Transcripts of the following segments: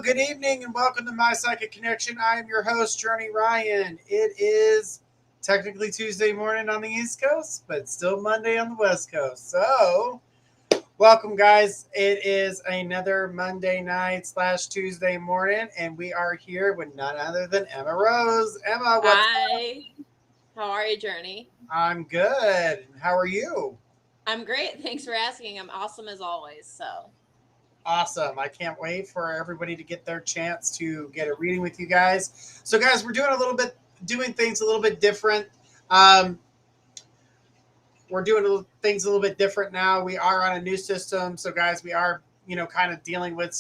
good evening, and welcome to My Psychic Connection. I am your host, Journey Ryan. It is technically Tuesday morning on the East Coast, but still Monday on the West Coast. So, welcome, guys. It is another Monday night / Tuesday morning, and we are here with none other than Emma Rose. Emma, what's up? Hi. How are you, Journey? I'm good. How are you? I'm great. Thanks for asking. I'm awesome as always. So, Awesome. I can't wait for everybody to get their chance to get a reading with you guys. So, guys, we're doing things a little bit different. Um, we're doing things a little bit different now. We are on a new system. So, guys, we are, kind of dealing with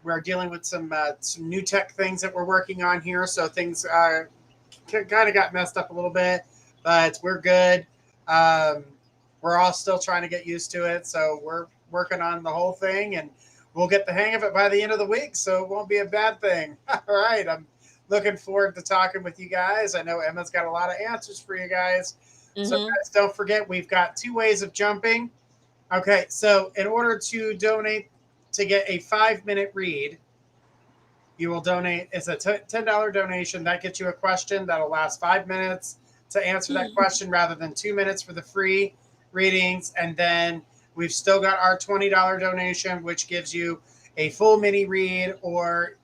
we're dealing with some new tech things that we're working on here. So, things kind of got messed up a little bit, but we're good. Um, we're all still trying to get used to it. So, we're working on the whole thing, and we'll get the hang of it by the end of the week, so it won't be a bad thing. All right, I'm looking forward to talking with you guys. I know Emma's got a lot of answers for you guys. So mm-hmm. guys, don't forget, we've got 2 ways of jumping. Okay, so in order to donate to get a 5-minute read, you will donate. It's a $10 donation. That gets you a question that'll last 5 minutes to answer that question rather than 2 minutes for the free readings. And then we've still got our $20 donation, which gives you a full mini read, or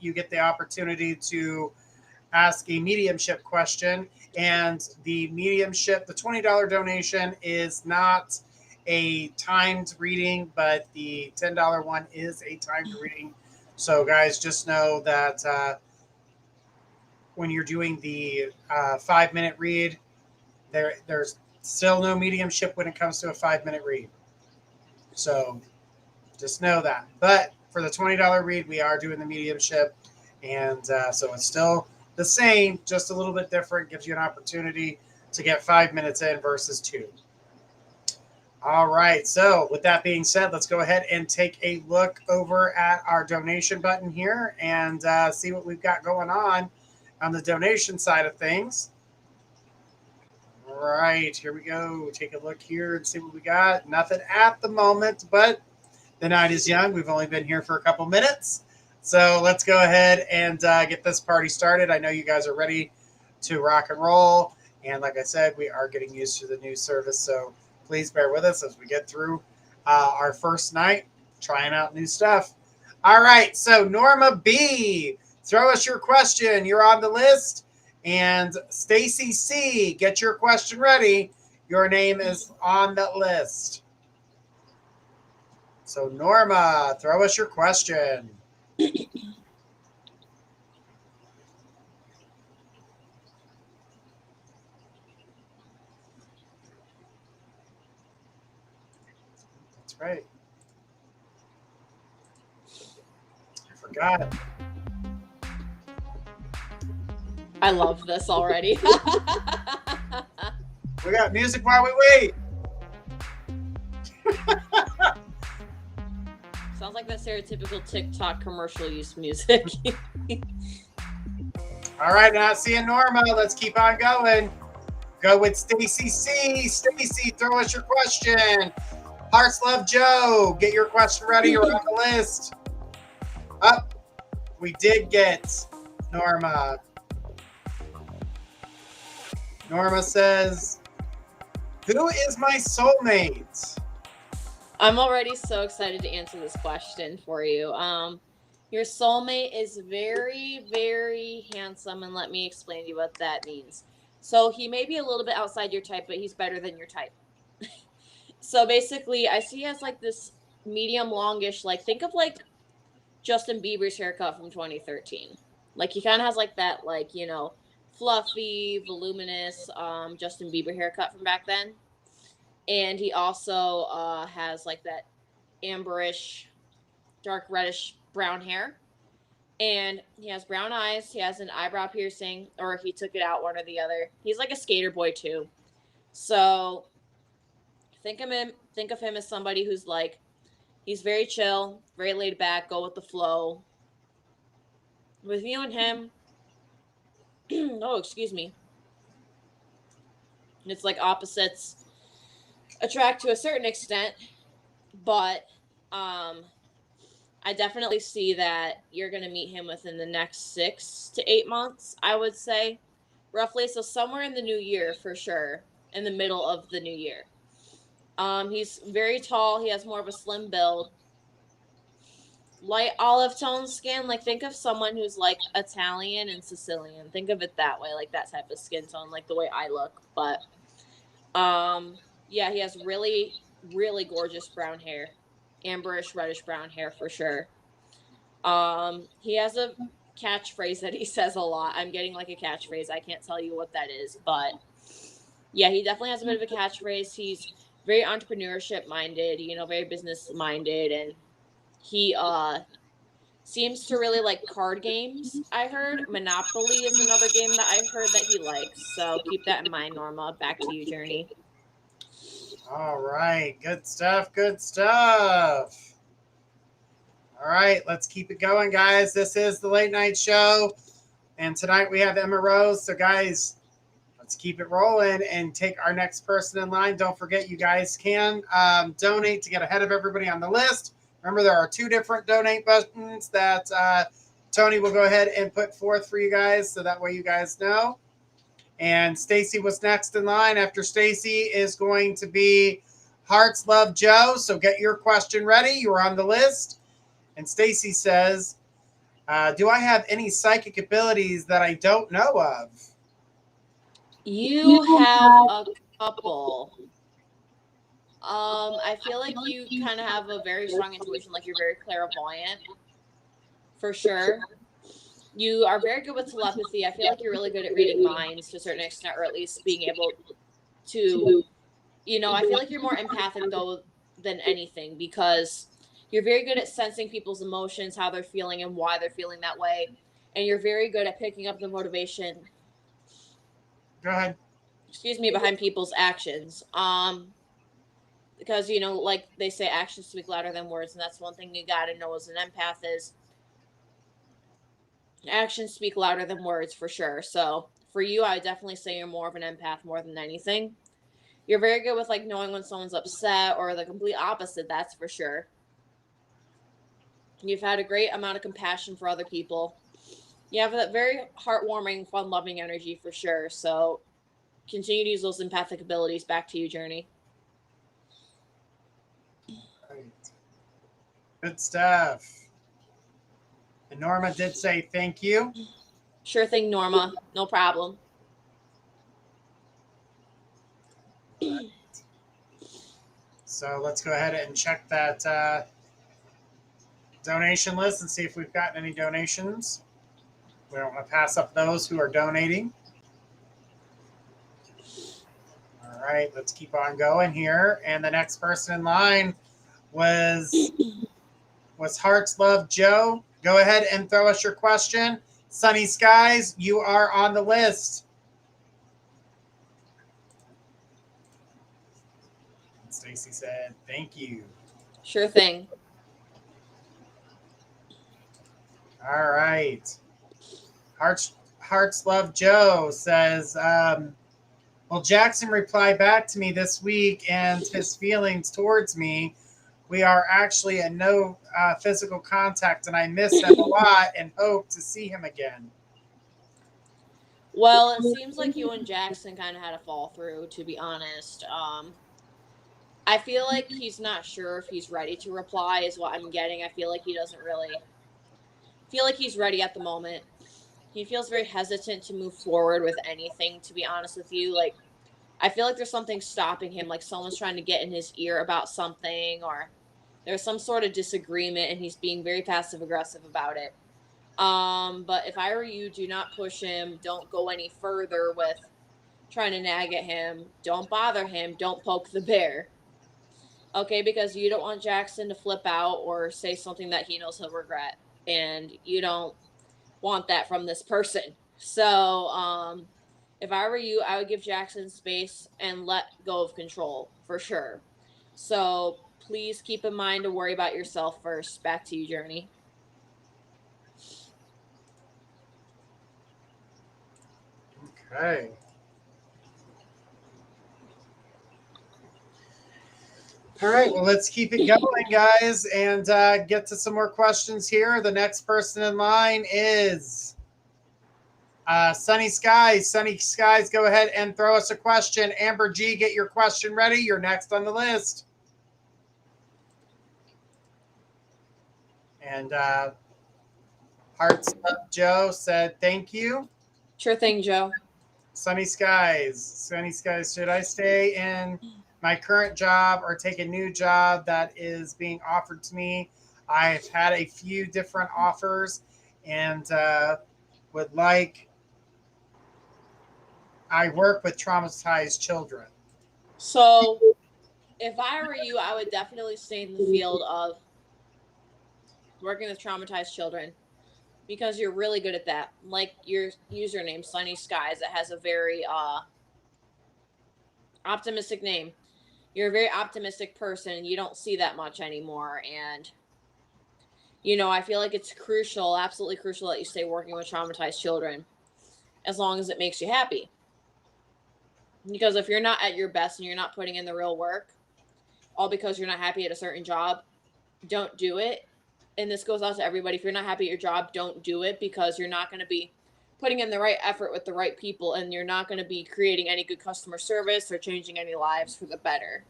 you get the opportunity to ask a mediumship question. And the mediumship, the $20 donation is not a timed reading, but the $10 one is a timed reading. So, guys, just know that when you're doing the 5-minute read, there's still no mediumship when it comes to a 5-minute read. So, just know that. But for the $20 read, we are doing the mediumship. And so it's still the same, just a little bit different. Gives you an opportunity to get 5 minutes in versus 2. All right. So with that being said, let's go ahead and take a look over at our donation button here and see what we've got going on the donation side of things. All right. Here we go. Take a look here and see what we got. Nothing at the moment, but the night is young. We've only been here for a couple minutes. So let's go ahead and get this party started. I know you guys are ready to rock and roll. And like I said, we are getting used to the new service. So please bear with us as we get through our first night trying out new stuff. All right. So Norma B, throw us your question. You're on the list. And Stacy C, get your question ready. Your name is on the list. So Norma, throw us your question. That's right. I forgot. I love this already. We got music while we wait. Sounds like that stereotypical TikTok commercial use music. All right, now seeing Norma. Let's keep on going. Go with Stacy C. Stacy, throw us your question. Hearts Love Joe, get your question ready. You're on the list. Up. We did get Norma. Norma says, who is my soulmate? I'm already so excited to answer this question for you. Your soulmate is very, very handsome, and let me explain to you what that means. So he may be a little bit outside your type, but he's better than your type. So basically, I see he has like this medium longish, like think of like Justin Bieber's haircut from 2013. Like he kind of has like that, like, fluffy, voluminous Justin Bieber haircut from back then. And he also has like that amberish, dark reddish brown hair. And he has brown eyes. He has an eyebrow piercing, or he took it out, one or the other. He's like a skater boy too. So think of him as somebody who's like, he's very chill, very laid back, go with the flow. With you and him, oh, excuse me. It's like opposites attract to a certain extent, but I definitely see that you're going to meet him within the next 6 to 8 months, I would say, roughly. So somewhere in the new year for sure, in the middle of the new year. He's very tall. He has more of a slim build. Light olive tone skin. Like, think of someone who's like Italian and Sicilian. Think of it that way, like that type of skin tone, like the way I look. But yeah, he has really, really gorgeous brown hair, amberish, reddish brown hair for sure. He has a catchphrase that he says a lot. I'm getting like a catchphrase. I can't tell you what that is, but yeah, he definitely has a bit of a catchphrase. He's very entrepreneurship minded, you know, very business minded, and he seems to really like card games. I heard Monopoly is another game that I heard that he likes. So keep that in mind, Norma. Back to you, Journey. All right. Good stuff. Good stuff. All right. Let's keep it going, guys. This is the late night show. And tonight we have Emma Rose. So, guys, let's keep it rolling and take our next person in line. Don't forget, you guys can donate to get ahead of everybody on the list. Remember, there are 2 different donate buttons that Tony will go ahead and put forth for you guys, so that way you guys know. And Stacy was next in line. After Stacy is going to be Hearts Love Joe. So get your question ready. You're on the list. And Stacy says, do I have any psychic abilities that I don't know of? You have a couple. I feel like you kind of have a very strong intuition, like you're very clairvoyant, for sure. You are very good with telepathy. I feel like you're really good at reading minds to a certain extent, or at least being able to, you know, I feel like you're more empathic though than anything, because you're very good at sensing people's emotions, how they're feeling and why they're feeling that way. And you're very good at picking up the motivation, Go ahead. excuse me, behind people's actions. Because, you know, like they say, actions speak louder than words, and that's one thing you got to know as an empath is actions speak louder than words for sure. So for you, I would definitely say you're more of an empath more than anything. You're very good with like knowing when someone's upset, or the complete opposite, that's for sure. You've had a great amount of compassion for other people. You have that very heartwarming, fun-loving energy for sure. So continue to use those empathic abilities. Back to you, Journey. Right. Good stuff. And Norma did say thank you. Sure thing, Norma. No problem. So let's go ahead and check that donation list and see if we've gotten any donations. We don't want to pass up those who are donating. All right, let's keep on going here. And the next person in line was Hearts Love Joe. Go ahead and throw us your question. Sunny Skies, you are on the list. Stacy said, thank you. Sure thing. All right. Hearts Love Joe says, well, Jackson replied back to me this week, and his feelings towards me, we are actually in no physical contact, and I miss him a lot and hope to see him again. Well, it seems like you and Jackson kind of had a fall through, to be honest. I feel like he's not sure if he's ready to reply, is what I'm getting. I feel like he doesn't really feel like he's ready at the moment. He feels very hesitant to move forward with anything, to be honest with you. Like, I feel like there's something stopping him, like someone's trying to get in his ear about something, or there's some sort of disagreement and he's being very passive aggressive about it. But if I were you, do not push him. Don't go any further with trying to nag at him. Don't bother him. Don't poke the bear. Okay, because you don't want Jackson to flip out or say something that he knows he'll regret. And you don't want that from this person. So, if I were you, I would give Jackson space and let go of control for sure. So please keep in mind to worry about yourself first. Back to you, Journey. Okay. All right, well, let's keep it going, guys, and get to some more questions here. The next person in line is Sunny Skies. Sunny Skies, go ahead and throw us a question. Amber G, get your question ready. You're next on the list. And Hearts Up Joe said, thank you. Sure thing, Joe. Sunny Skies, should I stay in my current job or take a new job that is being offered to me? I've had a few different offers and would like, I work with traumatized children. So if I were you, I would definitely stay in the field of working with traumatized children because you're really good at that. Like your username, Sunny Skies, it has a very optimistic name. You're a very optimistic person. You don't see that much anymore. And, you know, I feel like it's crucial, absolutely crucial that you stay working with traumatized children as long as it makes you happy. Because if you're not at your best and you're not putting in the real work, all because you're not happy at a certain job, don't do it. And this goes out to everybody. If you're not happy at your job, don't do it because you're not going to be putting in the right effort with the right people and you're not going to be creating any good customer service or changing any lives for the better.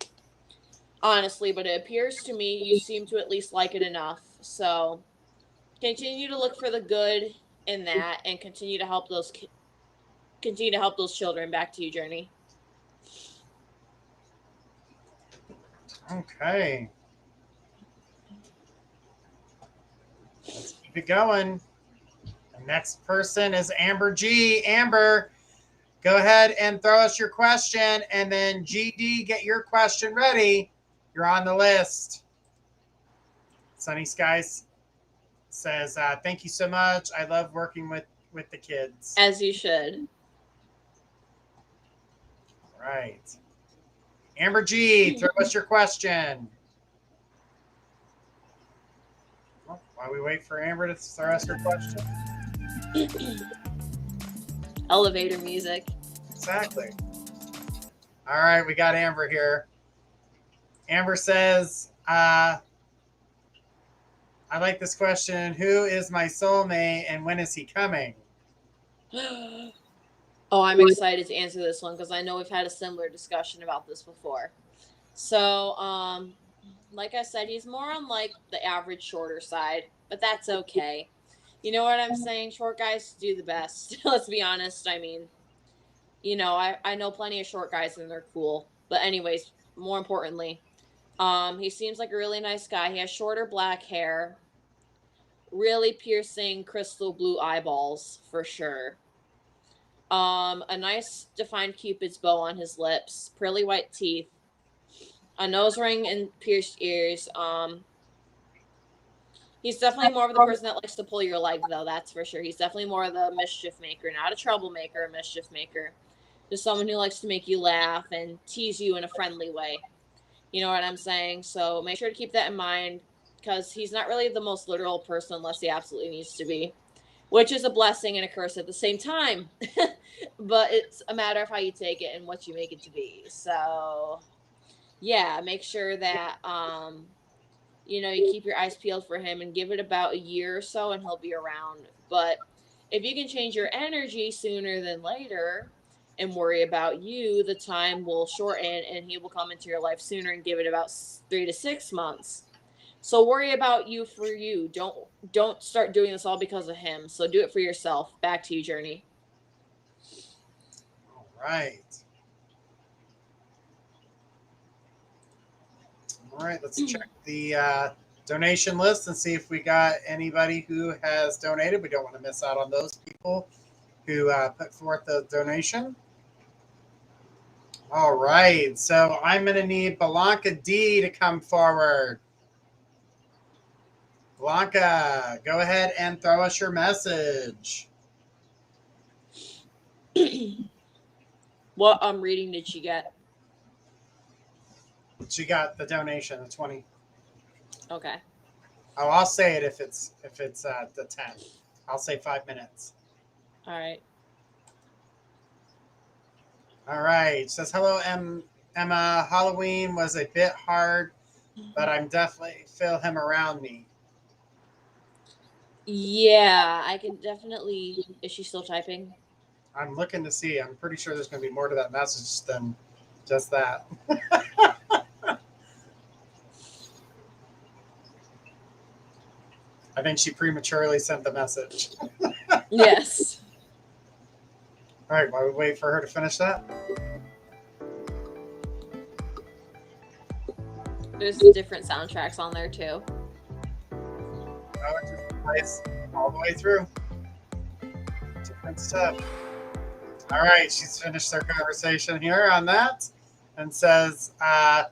Honestly, but it appears to me you seem to at least like it enough. So continue to look for the good in that and continue to help those children. Back to you, Journey. Okay. Let's keep it going. The next person is Amber G. Amber, go ahead and throw us your question, and then GD, get your question ready. You're on the list. Sunny Skies says, thank you so much. I love working with the kids. As you should. Right. Amber G, throw us your question. Well, while we wait for Amber to throw us her question. Elevator music. Exactly. All right, we got Amber here. Amber says, I like this question. Who is my soulmate and when is he coming? Oh, I'm excited to answer this one because I know we've had a similar discussion about this before. So, like I said, he's more on like the average shorter side, but that's okay. You know what I'm saying? Short guys do the best. Let's be honest. I mean, you know, I know plenty of short guys and they're cool. But anyways, more importantly, he seems like a really nice guy. He has shorter black hair, really piercing crystal blue eyeballs for sure. A nice defined cupid's bow on his lips, pearly white teeth, a nose ring and pierced ears. He's definitely more of the person that likes to pull your leg, though, that's for sure. He's definitely more of the mischief maker, not a troublemaker, a mischief maker. Just someone who likes to make you laugh and tease you in a friendly way. You know what I'm saying? So make sure to keep that in mind because he's not really the most literal person unless he absolutely needs to be, which is a blessing and a curse at the same time. But it's a matter of how you take it and what you make it to be. So, yeah, make sure that, you know, you keep your eyes peeled for him and give it about a year or so and he'll be around. But if you can change your energy sooner than later and worry about you, the time will shorten and he will come into your life sooner and give it about 3 to 6 months. So worry about you for you. Don't start doing this all because of him. So do it for yourself. Back to you, Journey. All right. All right, let's check the donation list and see if we got anybody who has donated. We don't want to miss out on those people who put forth the donation. All right, so I'm going to need Blanca D to come forward. Blanca, go ahead and throw us your message. What reading did she get? She got the donation, the 20. Okay. Oh, I'll say it if it's the 10. I'll say 5 minutes. All right. All right. Says, hello, Emma. Halloween was a bit hard but I'm definitely feel him around me. Yeah, I can definitely. Is she still typing? I'm looking to see. I'm pretty sure there's going to be more to that message than just that. I think she prematurely sent the message. Yes. All right, while we wait for her to finish that. There's different soundtracks on there too. Oh, it just plays all the way through. Different stuff. All right, she's finished their conversation here on that and says, I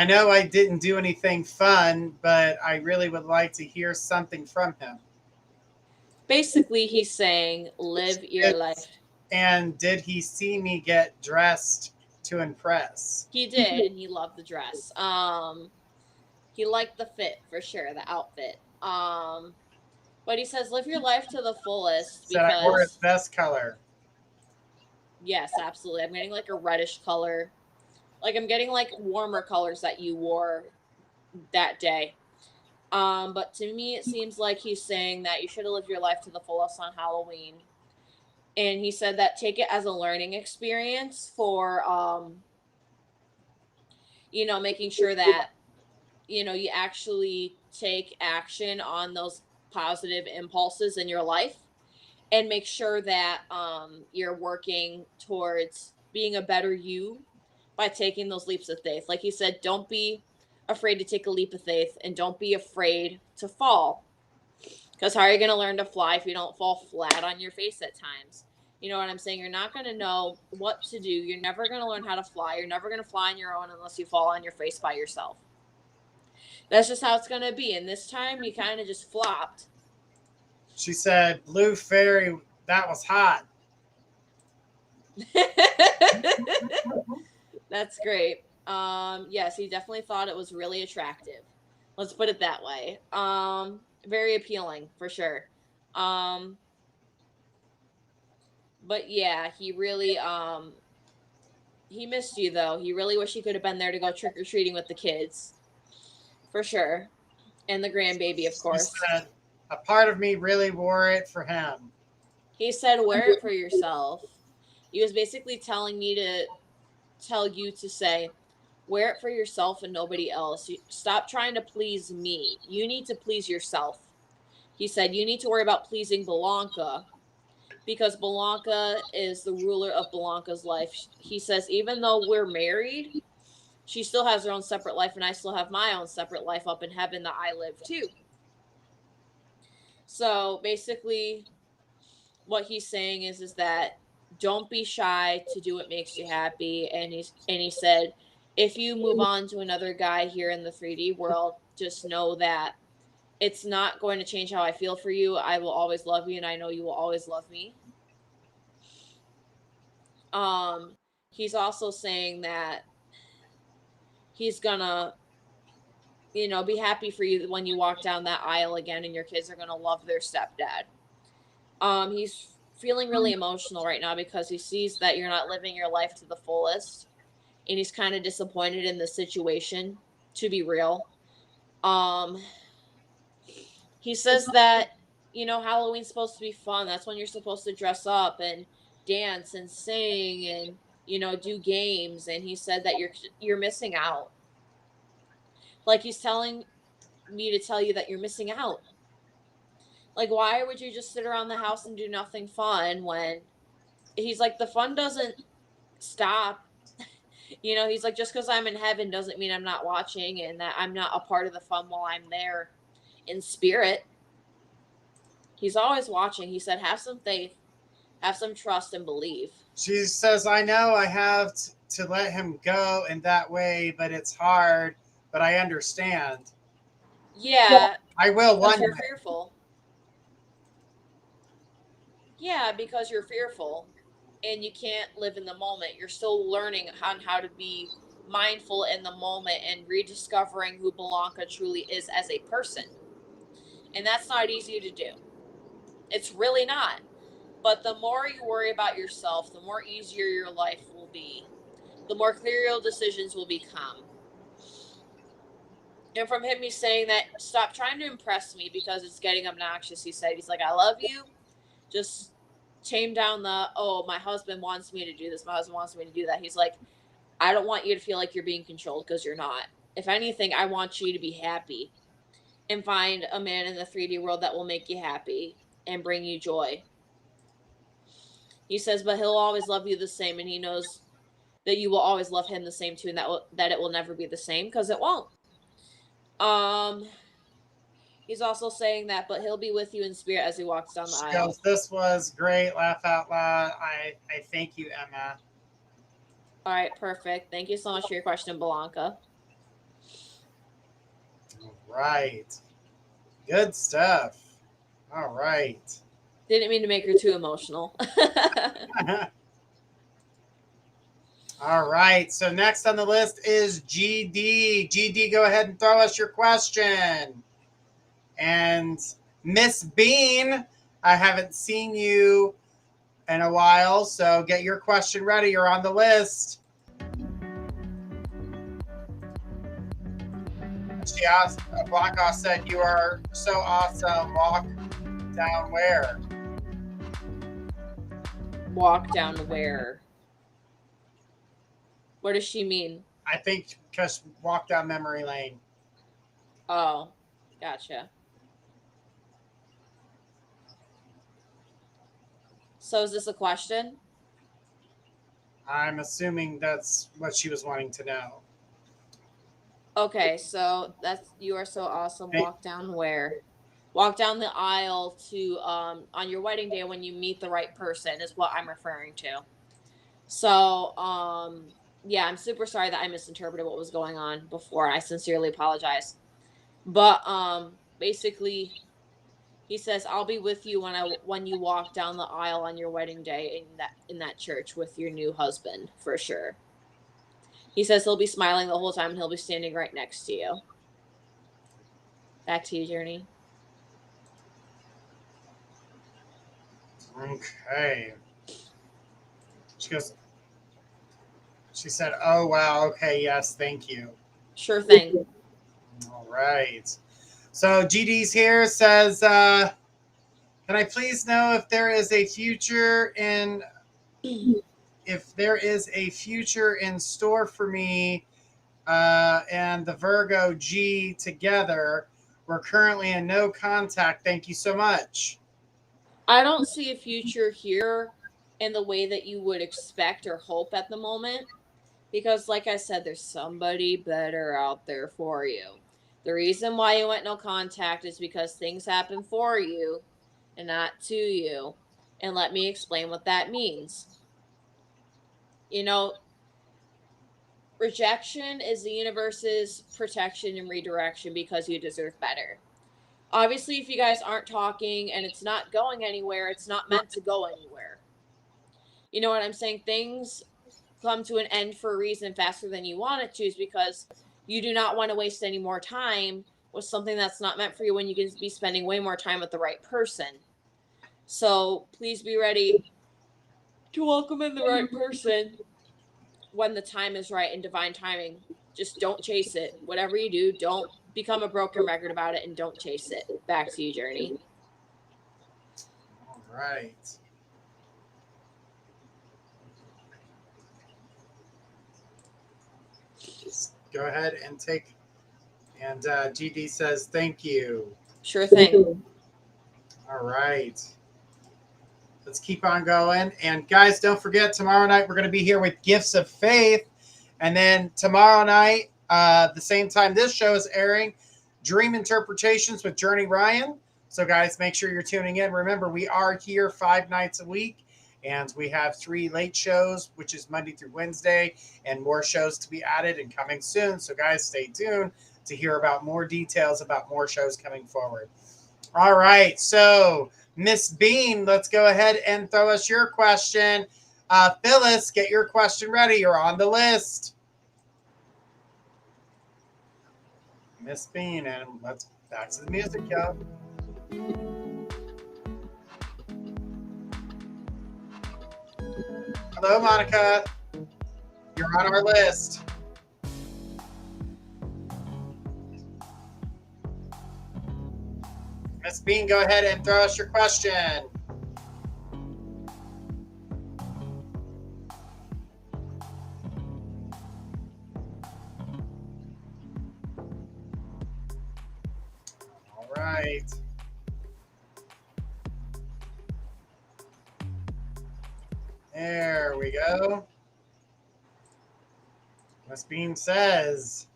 know I didn't do anything fun, but I really would like to hear something from him. Basically, he's saying, live your life. And did he see me get dressed to impress? He did, and he loved the dress. He liked the fit for sure, the outfit. But he says, live your life to the fullest Said I wore his because, best color. yes, absolutely. I'm getting like a reddish color. Like I'm getting like warmer colors that you wore that day. But to me, it seems like he's saying that you should have lived your life to the fullest on Halloween. And he said that take it as a learning experience for, making sure that, you actually take action on those positive impulses in your life and make sure that you're working towards being a better you by taking those leaps of faith. Like he said, don't be afraid to take a leap of faith and don't be afraid to fall. Because how are you going to learn to fly if you don't fall flat on your face at times? You know what I'm saying? You're not going to know what to do. You're never going to learn how to fly. You're never going to fly on your own unless you fall on your face by yourself. That's just how it's going to be. And this time, you kind of just flopped. She said, Blue Fairy, that was hot. That's great. Yes, he definitely thought it was really attractive. Let's put it that way. Very appealing for sure. Um, but yeah, he missed you though. He really wished he could have been there to go trick or treating with the kids, for sure, and the grandbaby, of She course. said, a part of me really wore it for him. He said, "Wear it for yourself." He was basically telling me to tell you to say, wear it for yourself and nobody else. Stop trying to please me. You need to please yourself. He said, you need to worry about pleasing Blanca because Blanca is the ruler of Blanca's life. He says, even though we're married, she still has her own separate life, and I still have my own separate life up in heaven that I live too. So basically, what he's saying is that don't be shy to do what makes you happy. And he said, if you move on to another guy here in the 3D world, just know that it's not going to change how I feel for you. I will always love you, and I know you will always love me. He's also saying that he's gonna, be happy for you when you walk down that aisle again, and your kids are gonna love their stepdad. He's feeling really emotional right now because he sees that you're not living your life to the fullest, and he's kind of disappointed in the situation, to be real. Um, he says that, Halloween's supposed to be fun. That's when you're supposed to dress up and dance and sing and, do games. And he said that you're missing out. Like he's telling me to tell you that you're missing out. Like, why would you just sit around the house and do nothing fun when he's like, the fun doesn't stop. He's like, just because I'm in heaven doesn't mean I'm not watching and that I'm not a part of the fun while I'm there in spirit. He's always watching. He said, have some faith, have some trust, and believe. She says, I know I have to let him go in that way, but it's hard, but I understand. Yeah, I will because one you're day. fearful. Yeah, because you're fearful and you can't live in the moment. You're still learning on how to be mindful in the moment and rediscovering who Blanca truly is as a person. And that's not easy to do. It's really not. But the more you worry about yourself, the more easier your life will be. The more clear your decisions will become. And from him, he's saying that stop trying to impress me because it's getting obnoxious. He said, he's like, I love you. Just tame down the, oh, my husband wants me to do this. My husband wants me to do that. He's like, I don't want you to feel like you're being controlled because you're not. If anything, I want you to be happy and find a man in the 3D world that will make you happy and bring you joy. He says, but he'll always love you the same, and he knows that you will always love him the same too, and that it will never be the same because it won't. He's also saying that, but he'll be with you in spirit as he walks down the She aisle. goes, this was great. Laugh out loud. I thank you, Emma. All right, perfect. Thank you so much for your question, Blanca. All right. Good stuff. All right. Didn't mean to make her too emotional. All right. So next on the list is GD. GD, go ahead and throw us your question. And Miss Bean, I haven't seen you in a while, so get your question ready. You're on the list. She asked, Blanca said, you are so awesome. Walk down where? Walk down where? What does she mean? I think because walk down memory lane. Oh, gotcha. So is this a question? I'm assuming that's what she was wanting to know. Okay, so that's you are so awesome. Walk down where? Walk down the aisle to on your wedding day when you meet the right person is what I'm referring to. So yeah, I'm super sorry that I misinterpreted what was going on before. I sincerely apologize. But basically he says I'll be with you when you walk down the aisle on your wedding day in that church with your new husband for sure. He says he'll be smiling the whole time and he'll be standing right next to you. Back to you, Journey. Okay. She said, oh, wow. Okay. Yes. Thank you. Sure thing. All right. So GD's here says, can I please know if there is a future in store for me and the Virgo G together? We're currently in no contact. Thank you so much. I don't see a future here in the way that you would expect or hope at the moment. Because, like I said, there's somebody better out there for you. The reason why you went no contact is because things happen for you and not to you. And let me explain what that means. You know, rejection is the universe's protection and redirection because you deserve better. Obviously, if you guys aren't talking and it's not going anywhere, it's not meant to go anywhere. You know what I'm saying? Things come to an end for a reason faster than you want it to is because you do not want to waste any more time with something that's not meant for you when you can be spending way more time with the right person. So please be ready to welcome in the right person when the time is right and divine timing. Just don't chase it. Whatever you do, don't become a broken record about it and don't chase it. Back to you, Journey. All right. Just go ahead and take. And GD says, thank you. Sure thing. All right. Let's keep on going. And guys, don't forget, tomorrow night we're going to be here with Gifts of Faith. And then tomorrow night, the same time this show is airing, Dream Interpretations with Journey Ryan. So guys, make sure you're tuning in. Remember, we are here 5 nights a week. And we have 3 late shows, which is Monday through Wednesday, and more shows to be added and coming soon. So guys, stay tuned to hear about more details about more shows coming forward. All right. So Miss Bean, let's go ahead and throw us your question. Phyllis, get your question ready. You're on the list. Miss Bean, and let's back to the music, yo. Hello, Monica. You're on our list. Miss Bean, go ahead and throw us your question. All right. There we go. Miss Bean says,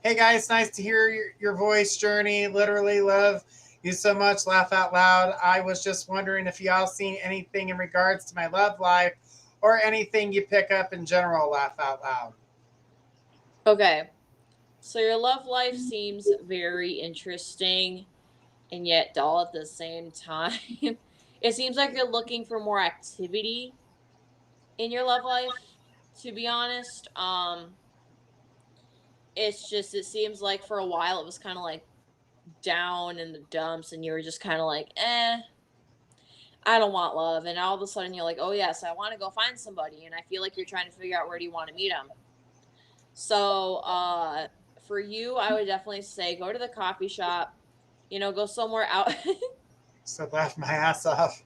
hey guys, nice to hear your voice, Journey. Literally love you so much. Laugh out loud. I was just wondering if y'all seen anything in regards to my love life or anything you pick up in general. Laugh out loud. Okay. So your love life seems very interesting and yet dull at the same time. It seems like you're looking for more activity in your love life, to be honest. It's just, it seems like for a while it was kind of like down in the dumps and you were just kind of like, I don't want love. And all of a sudden you're like, oh yes, I want to go find somebody. And I feel like you're trying to figure out where do you want to meet them. So for you, I would definitely say go to the coffee shop, go somewhere out. So laugh my ass off.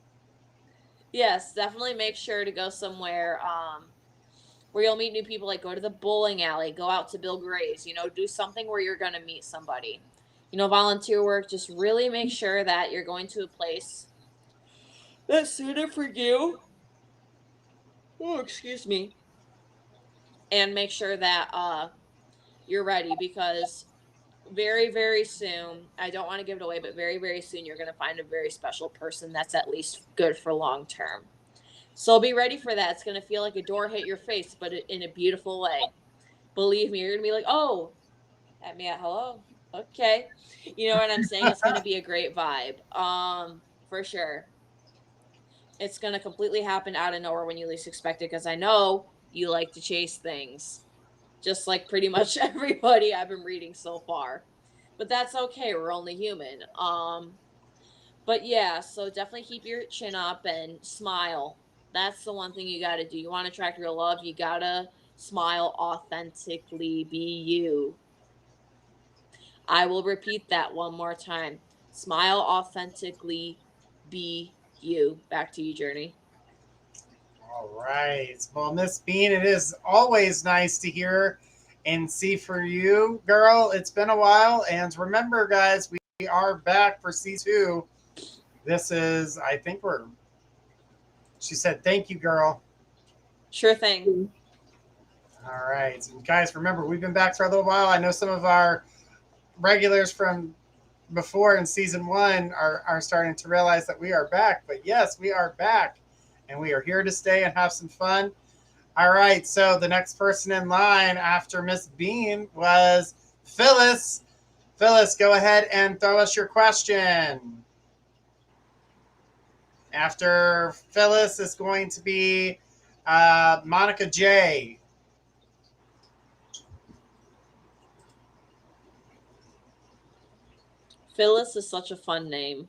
Yes, definitely make sure to go somewhere where you'll meet new people, like go to the bowling alley, go out to Bill Gray's, do something where you're going to meet somebody. Volunteer work, just really make sure that you're going to a place that's suited for you. Oh, excuse me. And make sure that you're ready, because very, very soon, I don't want to give it away, but very, very soon, you're going to find a very special person that's at least good for long term. So be ready for that. It's going to feel like a door hit your face, but in a beautiful way. Believe me, you're going to be like, oh, at me at hello. Okay. You know what I'm saying? It's going to be a great vibe. For sure. It's going to completely happen out of nowhere when you least expect it, because I know you like to chase things. Just like pretty much everybody I've been reading so far. But that's okay. We're only human. But yeah, so definitely keep your chin up and smile. That's the one thing you got to do. You want to attract real love, you got to smile authentically. Be you. I will repeat that one more time. Smile authentically. Be you. Back to you, Journey. All right. Well, Miss Bean, it is always nice to hear and see for you, girl. It's been a while. And remember, guys, we are back for season 2. This is, I think she said, thank you, girl. Sure thing. All right. And guys, remember, we've been back for a little while. I know some of our regulars from before in season 1 are starting to realize that we are back. But yes, we are back. And we are here to stay and have some fun. All right. So the next person in line after Miss Bean was Phyllis. Phyllis, go ahead and throw us your question. After Phyllis is going to be Monica J. Phyllis is such a fun name.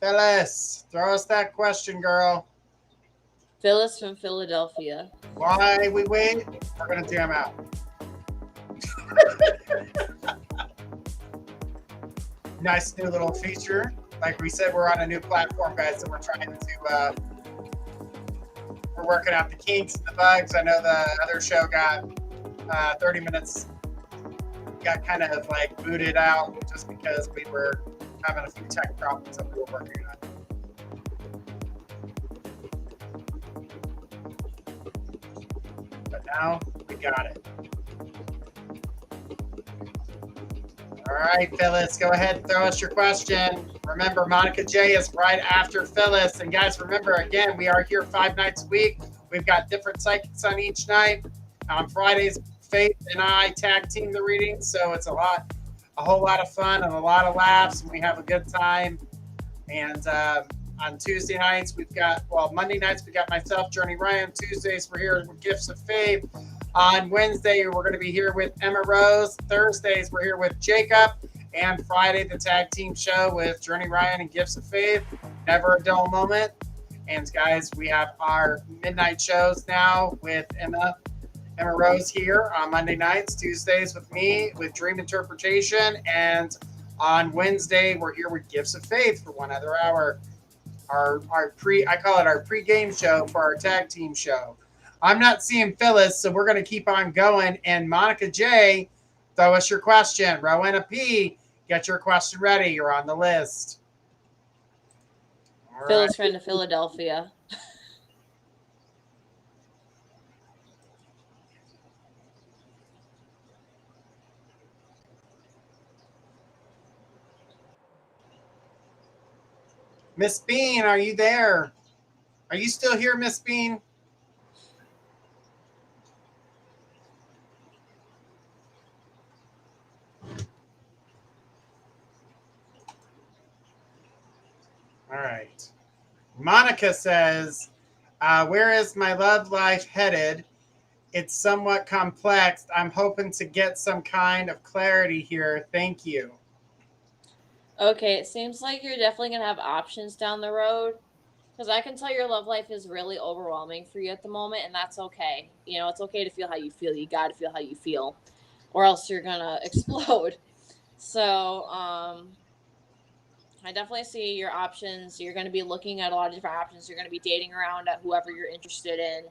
Phyllis, throw us that question, girl. Phyllis from Philadelphia. Why we wait? We're going to jam out. Nice new little feature. Like we said, we're on a new platform, guys, so we're trying to, we're working out the kinks and the bugs. I know the other show got 30 minutes, got kind of like booted out just because we were having a few tech problems that we were working on. But now we got it. All right, Phyllis, go ahead and throw us your question. Remember, Monica J is right after Phyllis. And guys, remember, again, we are here 5 nights a week. We've got different psychics on each night. On Fridays, Faith and I tag team the readings. So it's a whole lot of fun and a lot of laughs. And we have a good time. And on Tuesday nights, Monday nights, we got myself, Journey Ryan. Tuesdays, we're here with Gifts of Faith. On Wednesday, we're going to be here with Emma Rose. Thursdays, we're here with Jacob. And Friday, the tag team show with Journey Ryan and Gifts of Faith. Never a dull moment. And guys, we have our midnight shows now with Emma Rose here on Monday nights. Tuesdays with me with Dream Interpretation. And On Wednesday, we're here with Gifts of Faith for 1 other hour. I call it our pre-game show for our tag team show. I'm not seeing Phyllis, so we're going to keep on going. And Monica J, throw us your question. Rowena P, get your question ready. You're on the list. All Phyllis, friend of Philadelphia. Miss Bean, are you there? Are you still here, Miss Bean? All right. Monica says, where is my love life headed? It's somewhat complex. I'm hoping to get some kind of clarity here. Thank you. Okay, it seems like you're definitely going to have options down the road. Because I can tell your love life is really overwhelming for you at the moment, and that's okay. You know, it's okay to feel how you feel. You got to feel how you feel, or else you're going to explode. So, I definitely see your options. You're going to be looking at a lot of different options. You're going to be dating around at whoever you're interested in.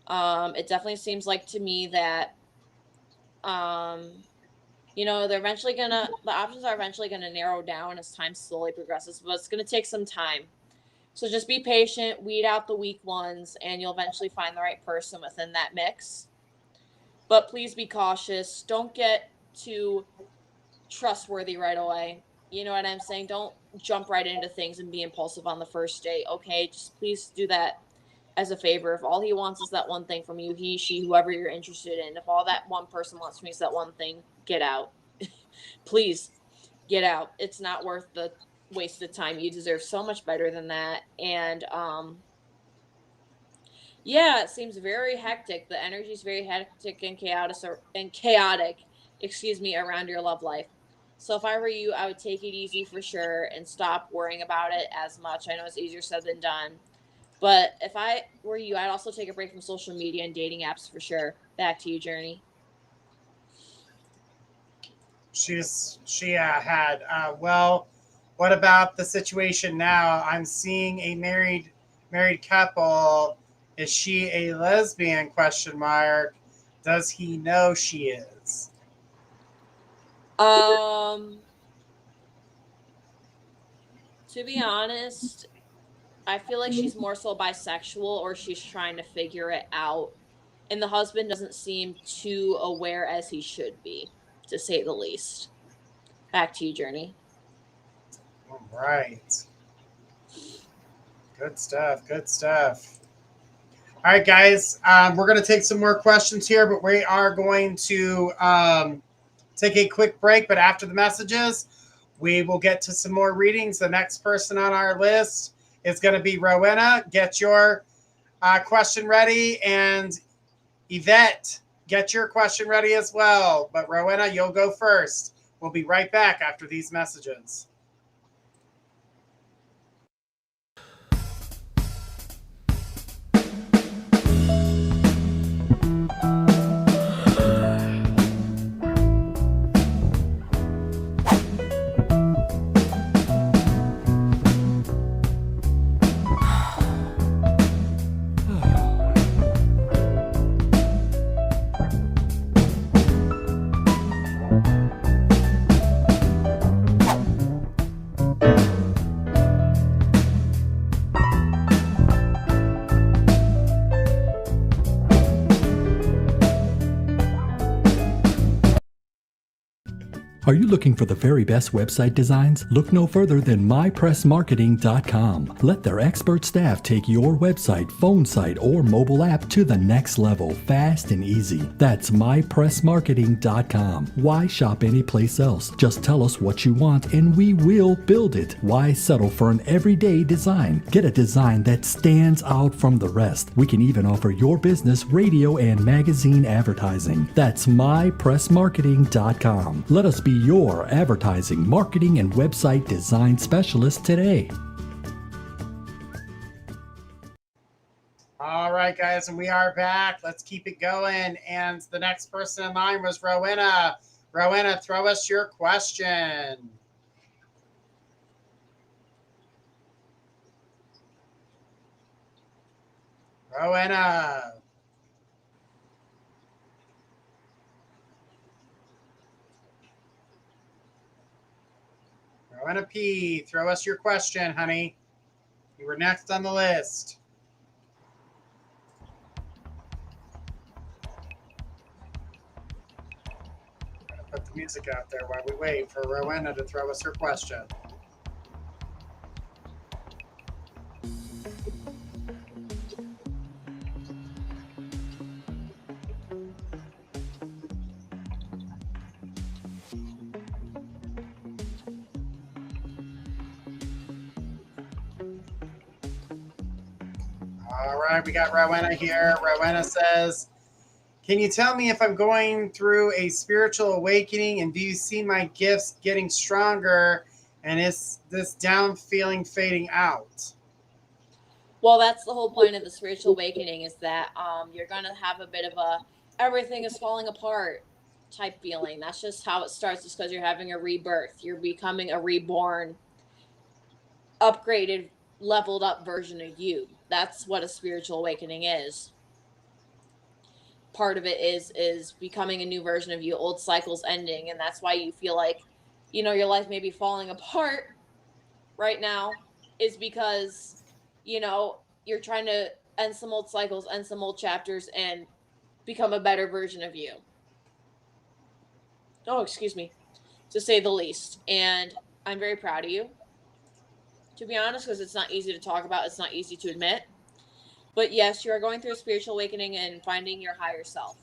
It definitely seems like to me that, you know, the options are eventually going to narrow down as time slowly progresses, but it's going to take some time. So just be patient, weed out the weak ones, and you'll eventually find the right person within that mix. But please be cautious. Don't get too trustworthy right away. You know what I'm saying? Don't jump right into things and be impulsive on the first date. Okay, just please do that as a favor. If all he wants is that one thing from you, he, she, whoever you're interested in, if all that one person wants from you is that one thing, get out. Please get out. It's not worth the wasted time. You deserve so much better than that. And yeah, it seems very hectic. The energy is very hectic and chaotic, around your love life. So if I were you, I would take it easy for sure and stop worrying about it as much. I know it's easier said than done. But if I were you, I'd also take a break from social media and dating apps for sure. Back to you, Journey. She had well, what about the situation now? I'm seeing a married couple. Is she a lesbian, question mark? Does he know she is? To be honest, I feel like she's more so bisexual, or she's trying to figure it out. And the husband doesn't seem too aware as he should be, to say the least. Back to you, Journey. All right. Good stuff. Good stuff. All right, guys. We're going to take some more questions here, but we are going to take a quick break. But after the messages, we will get to some more readings. The next person on our list is going to be Rowena. Get your question ready. And Yvette, get your question ready as well. But Rowena, you'll go first. We'll be right back after these messages. Are you looking for the very best website designs? Look no further than mypressmarketing.com. Let their expert staff take your website, phone site, or mobile app to the next level, fast and easy. That's mypressmarketing.com. Why shop anyplace else? Just tell us what you want and we will build it. Why settle for an everyday design? Get a design that stands out from the rest. We can even offer your business radio and magazine advertising. That's mypressmarketing.com. Let us be your advertising, marketing, and website design specialist today. All right, guys, and we are back. Let's keep it going. And the next person in line was Rowena. Rowena, throw us your question. Rowena. Rowena P., throw us your question, honey. You were next on the list. I'm gonna put the music out there while we wait for Rowena to throw us her question. All right, we got Rowena here. Rowena says, can you tell me if I'm going through a spiritual awakening, and do you see my gifts getting stronger, and is this down feeling fading out? Well, that's the whole point of the spiritual awakening, is that you're going to have a bit of a everything is falling apart type feeling. That's just how it starts, is because you're having a rebirth. You're becoming a reborn, upgraded, leveled up version of you. That's what a spiritual awakening is. Part of it is becoming a new version of you, old cycles ending, and that's why you feel like, your life may be falling apart right now, is because, you're trying to end some old cycles, end some old chapters, and become a better version of you. Oh, excuse me, to say the least. And I'm very proud of you, to be honest, because it's not easy to talk about. It's not easy to admit. But yes, you are going through a spiritual awakening and finding your higher self.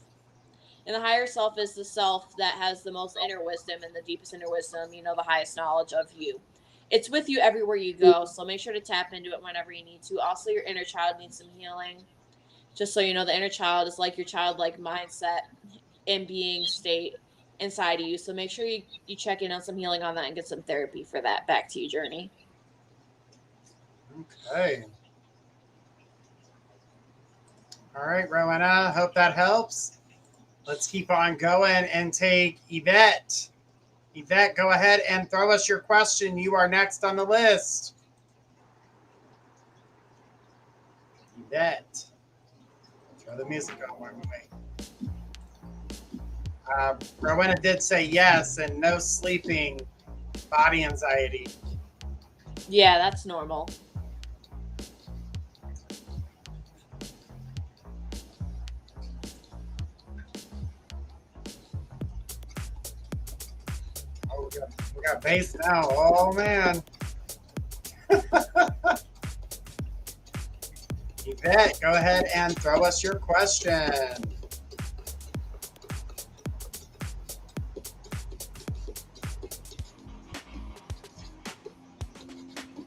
And the higher self is the self that has the most inner wisdom and the deepest inner wisdom, the highest knowledge of you. It's with you everywhere you go, so make sure to tap into it whenever you need to. Also, your inner child needs some healing. Just so you know, the inner child is like your childlike mindset and being state inside of you. So make sure you check in on some healing on that and get some therapy for that. Back to you, Journey. Okay. All right, Rowena, hope that helps. Let's keep on going and take Yvette. Yvette, go ahead and throw us your question. You are next on the list. Yvette. Throw the music on while we wait. Rowena did say yes, and no sleeping, body anxiety. Yeah, that's normal. Oh, we got bass now. Oh, man. Yvette, go ahead and throw us your question.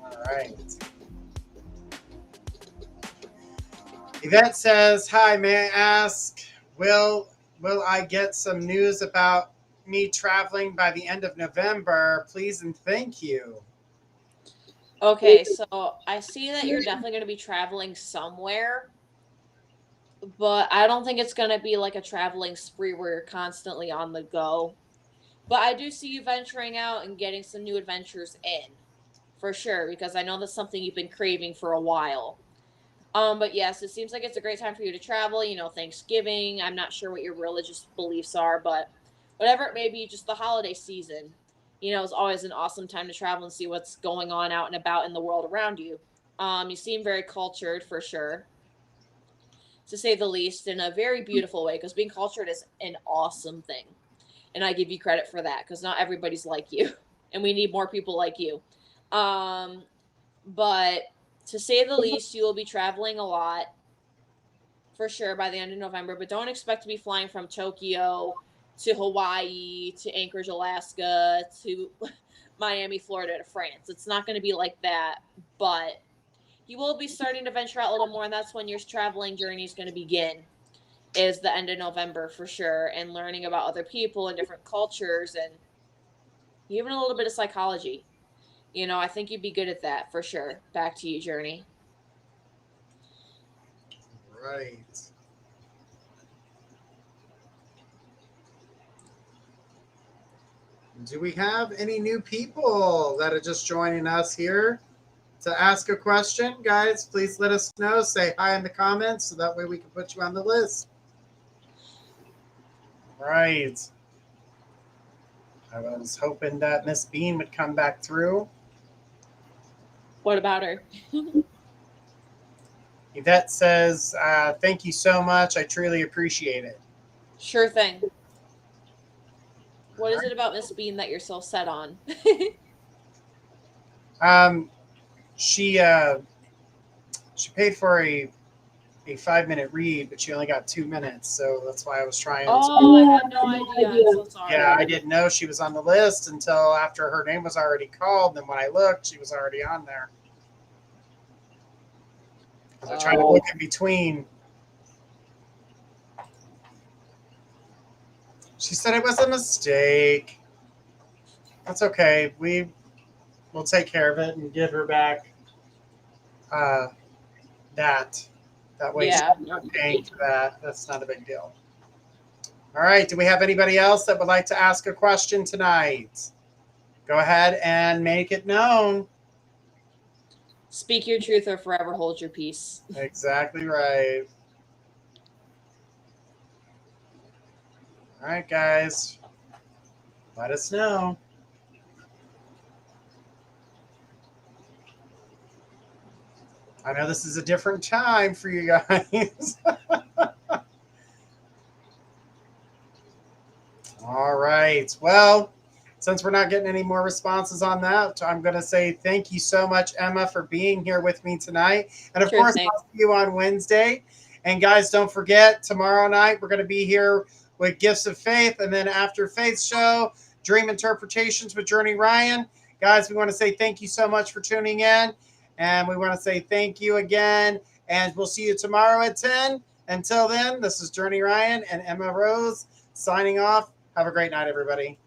All right. Yvette says, hi, may I ask, will I get some news about me traveling by the end of November? Please and thank you. Okay, so I see that you're definitely going to be traveling somewhere, but I don't think it's going to be like a traveling spree where you're constantly on the go. But I do see you venturing out and getting some new adventures in, for sure, because I know that's something you've been craving for a while. But yes, it seems like it's a great time for you to travel, Thanksgiving. I'm not sure what your religious beliefs are, but whatever it may be, just the holiday season, is always an awesome time to travel and see what's going on out and about in the world around you. You seem very cultured, for sure, to say the least, in a very beautiful way, because being cultured is an awesome thing. And I give you credit for that, because not everybody's like you, and we need more people like you. But to say the least, you will be traveling a lot, for sure, by the end of November, but don't expect to be flying from Tokyo to Hawaii to Anchorage, Alaska to Miami, Florida to France. It's not going to be like that, but you will be starting to venture out a little more, and that's when your traveling journey is going to begin, is the end of November, for sure, and learning about other people and different cultures, and even a little bit of psychology. I think you'd be good at that, for sure. Back to you, Journey. Right. Do we have any new people that are just joining us here to ask a question? Guys, please let us know. Say hi in the comments so that way we can put you on the list. Right. I was hoping that Miss Bean would come back through. What about her? Yvette says, thank you so much. I truly appreciate it. Sure thing. What is it about Miss Bean that you're so set on? She paid for a 5-minute read, but she only got 2 minutes, so that's why I was trying. Oh, I had no idea. I'm so sorry. Yeah, I didn't know she was on the list until after her name was already called. And when I looked, she was already on there. I was trying to look in between. She said it was a mistake. That's okay. We'll take care of it and give her back that way. Yeah. She's not paying for that. That's not a big deal. All right. Do we have anybody else that would like to ask a question tonight? Go ahead and make it known. Speak your truth or forever hold your peace. Exactly right. All right, guys. Let us know. I know this is a different time for you guys. All right. Well, since we're not getting any more responses on that, I'm going to say thank you so much, Emma, for being here with me tonight. And of course, I'll see you on Wednesday. And guys, don't forget, tomorrow night, we're going to be here with Gifts of Faith. And then after Faith's show, Dream Interpretations with Journey Ryan. Guys, we want to say thank you so much for tuning in. And we want to say thank you again. And we'll see you tomorrow at 10. Until then, this is Journey Ryan and Emma Rose signing off. Have a great night, everybody.